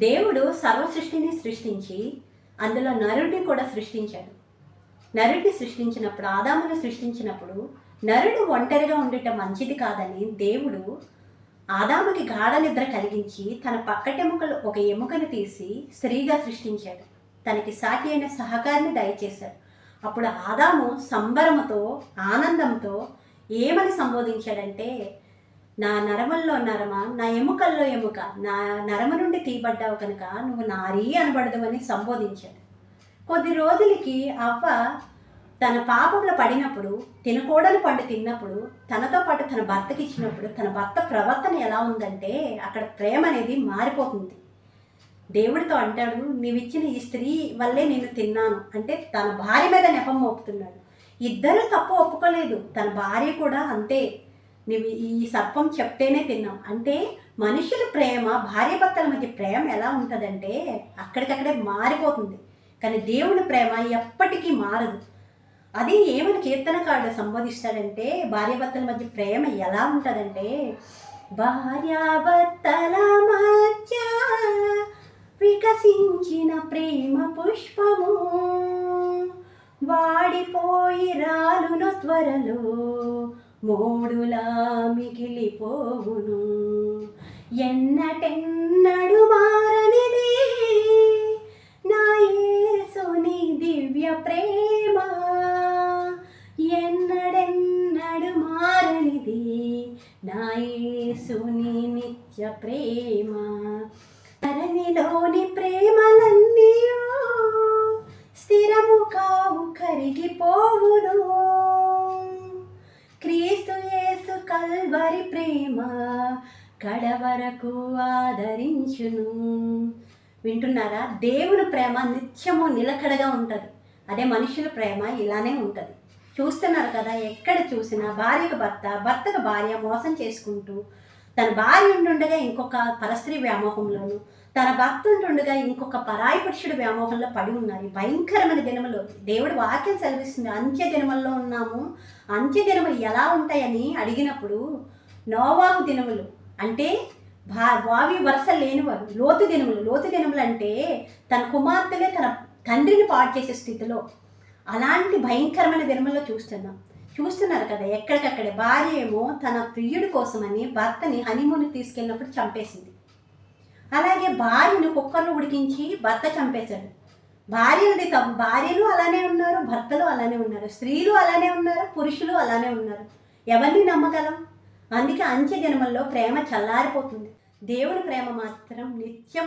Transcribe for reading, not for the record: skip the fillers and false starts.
దేవుడు సర్వ సృష్టిని సృష్టించి అందులో నరుడిని కూడా సృష్టించాడు. నరుడిని సృష్టించినప్పుడు, ఆదామును సృష్టించినప్పుడు నరుడు ఒంటరిగా ఉండటం మంచిది కాదని దేవుడు ఆదాముకి గాఢ నిద్ర కలిగించి తన పక్కటెముకలు ఒక ఎముకను తీసి స్త్రీగా సృష్టించాడు. తనకి సాటి అయిన సహకారిని దయచేశాడు. అప్పుడు ఆదాము సంబరముతో, ఆనందంతో ఏమని సంబోధించాడంటే, నా నరముల్లో నరమ, నా ఎముకల్లో ఎముక, నా నరమ నుండి తీయబడ్డావు కనుక నువ్వు నారీ అనబడదువని సంబోధించాడు. కొద్ది రోజులకి అవ్వ తన పాపంలో పడినప్పుడు, తినకూడని పండు తిన్నప్పుడు, తనతో పాటు తన భర్తకి ఇచ్చినప్పుడు తన భర్త ప్రవర్తన ఎలా ఉందంటే అక్కడ ప్రేమ అనేది మారిపోతుంది. దేవుడితో అంటాడు, నీవిచ్చిన ఈ స్త్రీ వల్లే నేను తిన్నాను అంటే తన భార్య మీద నెపం మోపుతున్నాడు. ఇద్దరు తప్పు ఒప్పుకోలేదు, తన భార్య కూడా అంతే, నువ్వు ఈ సర్పం చెప్తేనే తిన్నాం అంటే మనుషుల ప్రేమ, భార్యాభర్తల మధ్య ప్రేమ ఎలా ఉంటుందంటే అక్కడికక్కడే మారిపోతుంది. కానీ దేవుని ప్రేమ ఎప్పటికీ మారదు. అది ఏమని కీర్తనకారుడు సంబోధిస్తాడంటే, భార్యాభర్తల మధ్య ప్రేమ ఎలా ఉంటుందంటే, భార్యాభర్తల మధ్య వికసించిన ప్రేమ పుష్పము వాడిపోయి రాలును త్వరలో మోడులా మిగిలిపోవును. ఎన్నటెన్నడు మారనిది నా యేసుని దివ్య ప్రేమ, ఎన్నడెన్నడు మారనిది నా యేసుని నిత్య ప్రేమ. ధరణిలోని ప్రేమలన్నీ స్థిరము కావు, కరిగిపోవును. క్రీస్తు యేసు కల్వరి ప్రేమ కడవరకు ఆదరించును. వింటున్నారా? దేవుని ప్రేమ నిత్యము నిలకడగా ఉంటుంది. అదే మనుషుల ప్రేమ ఇలానే ఉంటుంది. చూస్తున్నారు కదా, ఎక్కడ చూసినా భార్యకు భర్త, భర్తకు భార్య మోసం చేసుకుంటూ, తన భార్య ఉంటుండగా ఇంకొక పరస్త్రీ వ్యామోహంలోను, తన భర్త ఉంటుండగా ఇంకొక పరాయి పురుషుడు వ్యామోహంలో పడి ఉన్నారు. భయంకరమైన దినములు దేవుడు వాక్యం సెలవిస్తుంది. అంత్య దినముల్లో ఉన్నాము. అంత్య దినములు ఎలా ఉంటాయని అడిగినప్పుడు, నోవాహు దినములు అంటే వావి వరుస లేనివారు, లోతు దినములు అంటే తన కుమార్తెలే తన తండ్రిని పాడు చేసే స్థితిలో, అలాంటి భయంకరమైన దినముల్లో చూస్తున్నారు కదా. ఎక్కడికక్కడే భార్య ఏమో తన ప్రియుడి కోసమని భర్తని హనీమూన్కి తీసుకెళ్ళినప్పుడు చంపేసింది. అలాగే భార్యను కుక్కర్లో ఉడికించి భర్త చంపేశాడు. భార్యలు అలానే ఉన్నారు, భర్తలు అలానే ఉన్నారు, స్త్రీలు అలానే ఉన్నారు, పురుషులు అలానే ఉన్నారు. ఎవరిని నమ్మగలం? అందుకే అంత్య దినముల్లో ప్రేమ చల్లారిపోతుంది. దేవుని ప్రేమ మాత్రం నిత్యం